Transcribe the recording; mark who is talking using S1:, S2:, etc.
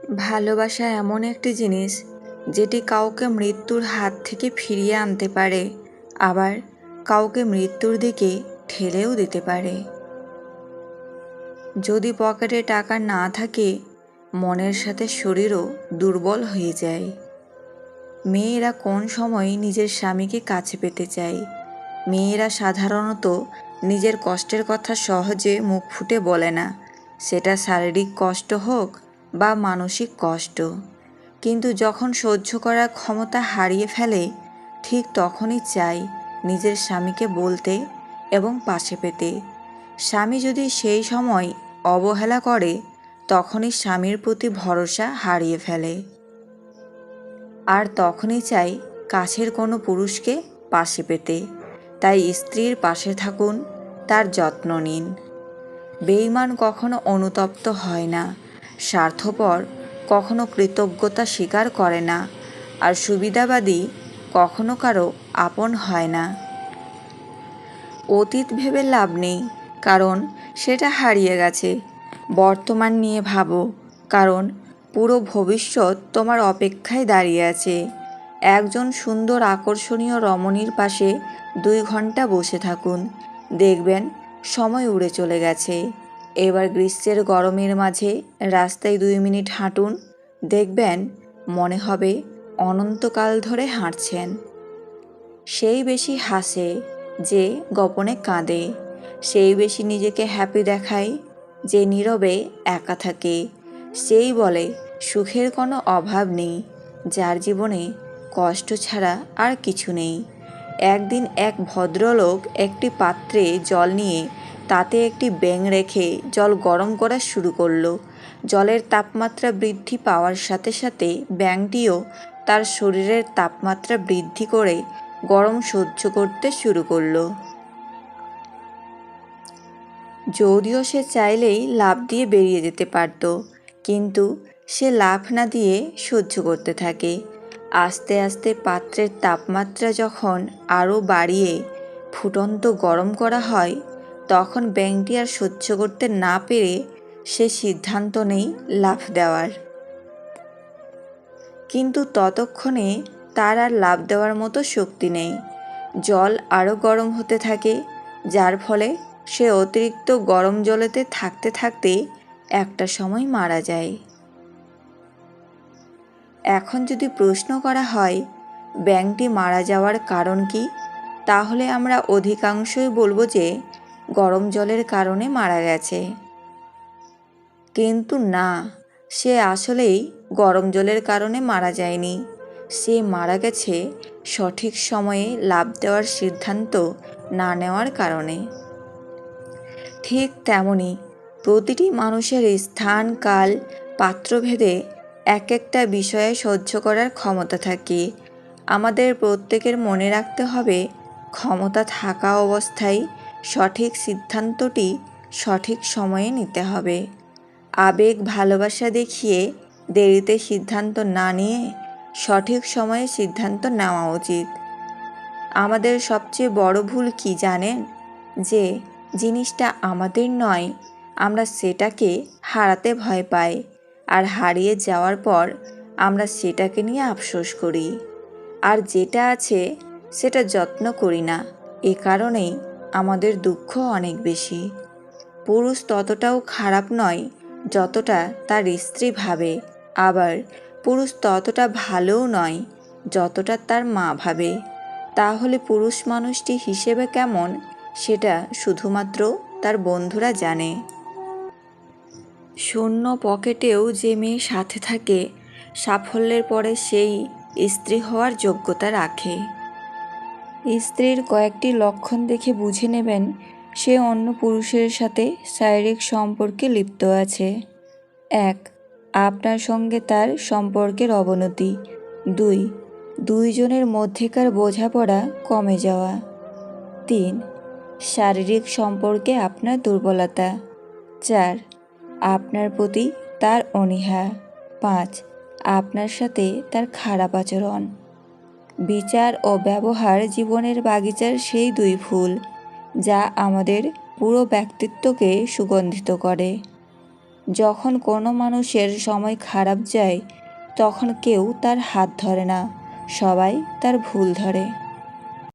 S1: ভালোবাসা এমন একটি জিনিস যেটি কাউকে মৃত্যুর হাত থেকে ফিরিয়ে আনতে পারে, আবার কাউকে মৃত্যুর দিকে ঠেলেও দিতে পারে। যদি পকেটে টাকা না থাকে, মনের সাথে শরীরও দুর্বল হয়ে যায়। মেয়েরা কোন সময় নিজের স্বামীকে কাছে পেতে চায়? মেয়েরা সাধারণত নিজের কষ্টের কথা সহজে মুখ ফুটে বলে না, সেটা শারীরিক কষ্ট হোক বা মানসিক কষ্ট। কিন্তু যখন সহ্য করার ক্ষমতা হারিয়ে ফেলে, ঠিক তখনই চাই নিজের স্বামীকে বলতে এবং পাশে পেতে। স্বামী যদি সেই সময় অবহেলা করে, তখনই স্বামীর প্রতি ভরসা হারিয়ে ফেলে। আর তখনই চাই কাছের কোনো পুরুষকে পাশে পেতে। তাই স্ত্রীর পাশে থাকুন, তার যত্ন নিন। বেঈমান কখনো অনুতপ্ত হয় না, স্বার্থপর কখনো কৃতজ্ঞতা স্বীকার করে না, আর সুবিধাবাদী কখনো কারো আপন হয় না। অতীত ভেবে লাভ নেই, কারণ সেটা হারিয়ে গেছে। বর্তমান নিয়ে ভাবো, কারণ পুরো ভবিষ্যৎ তোমার অপেক্ষায় দাঁড়িয়ে আছে। একজন সুন্দর আকর্ষণীয় রমণীর পাশে 2 ঘন্টা বসে থাকুন, দেখবেন সময় উড়ে চলে গেছে। এবার গ্রীষ্মের গরমের মাঝে রাস্তায় 2 মিনিট হাঁটুন, দেখবেন মনে হবে অনন্তকাল ধরে হাঁটছেন। সেই বেশি হাসে যে গোপনে কাঁদে, সেই বেশি নিজেকে হ্যাপি দেখায় যে নীরবে একা থাকে। সেই বলে সুখের কোনো অভাব নেই, যার জীবনে কষ্ট ছাড়া আর কিছু নেই। একদিন এক ভদ্রলোক একটি পাত্রে জল নিয়ে তাতে একটি ব্যাঙ রেখে জল গরম করা শুরু করলো। জলের তাপমাত্রা বৃদ্ধি পাওয়ার সাথে সাথে ব্যাঙটিও তার শরীরের তাপমাত্রা বৃদ্ধি করে গরম সহ্য করতে শুরু করলো। যদিও সে চাইলেই লাফ দিয়ে বেরিয়ে যেতে পারত, কিন্তু সে লাফ না দিয়ে সহ্য করতে থাকে। আস্তে আস্তে পাত্রের তাপমাত্রা যখন আরও বাড়িয়ে ফুটন্ত গরম করা হয়, তখন ব্যাঙটি আর সহ্য করতে না পেরে সে সিদ্ধান্ত নেয় লাফ দেওয়ার। কিন্তু ততক্ষণে তার আর লাফ দেওয়ার মতো শক্তি নেই। জল আরও গরম হতে থাকে, যার ফলে সে অতিরিক্ত গরম জলেতে থাকতে থাকতে একটা সময় মারা যায়। এখন যদি প্রশ্ন করা হয় ব্যাঙটি মারা যাওয়ার কারণ কি, তাহলে আমরা অধিকাংশই বলবো যে গরম জলের কারণে মারা গেছে। কিন্তু না, সে আসলেই গরম জলের কারণে মারা যায়নি। সে মারা গেছে সঠিক সময়ে লাফ দেওয়ার সিদ্ধান্ত না নেওয়ার কারণে। ঠিক তেমনি প্রতিটি মানুষের স্থান, কাল, পাত্রভেদে এক একটা বিষয়ে সহ্য করার ক্ষমতা থাকে। আমাদের প্রত্যেকের মনে রাখতে হবে, ক্ষমতা থাকা অবস্থায় সঠিক সিদ্ধান্তটি সঠিক সময়ে নিতে হবে। আবেগ, ভালোবাসা দেখিয়ে দেরিতে সিদ্ধান্ত না নিয়ে সঠিক সময়ে সিদ্ধান্ত নেওয়া উচিত। আমাদের সবচেয়ে বড় ভুল কি জানেন? যে জিনিসটা আমাদের নয়, আমরা সেটাকে হারাতে ভয় পাই, আর হারিয়ে যাওয়ার পর আমরা সেটাকে নিয়ে আফসোস করি। আর যেটা আছে সেটা যত্ন করি না, এ কারণেই আমাদের দুঃখ অনেক বেশি। পুরুষ ততটাও খারাপ নয় যতটা তার স্ত্রী ভাবে, আবার পুরুষ ততটা ভালোও নয় যতটা তার মা ভাবে। তাহলে পুরুষ মানুষটি হিসেবে কেমন, সেটা শুধুমাত্র তার বন্ধুরা জানে। শূন্য পকেটেও যে মেয়ে সাথে থাকে, সাফল্যের পরে সেই স্ত্রী হওয়ার যোগ্যতা রাখে। স্ত্রীর কয়েকটি লক্ষণ দেখে বুঝে নেবেন সে অন্য পুরুষের সাথে শারীরিক সম্পর্কে লিপ্ত আছে। 1. আপনার সঙ্গে তার সম্পর্কের অবনতি। 2. দুইজনের মধ্যেকার বোঝাপড়া কমে যাওয়া। 3. শারীরিক সম্পর্কে আপনার দুর্বলতা। 4. আপনার প্রতি তার অনীহা। 5. আপনার সাথে তার খারাপ আচরণ। বিচার ও ব্যবহার জীবনের বাগিচার সেই 2 ফুল যা আমাদের পুরো ব্যক্তিত্বকে সুগন্ধিত করে। যখন কোনো মানুষের সময় খারাপ যায় তখন কেউ তার হাত ধরে না, সবাই তার ভুল ধরে।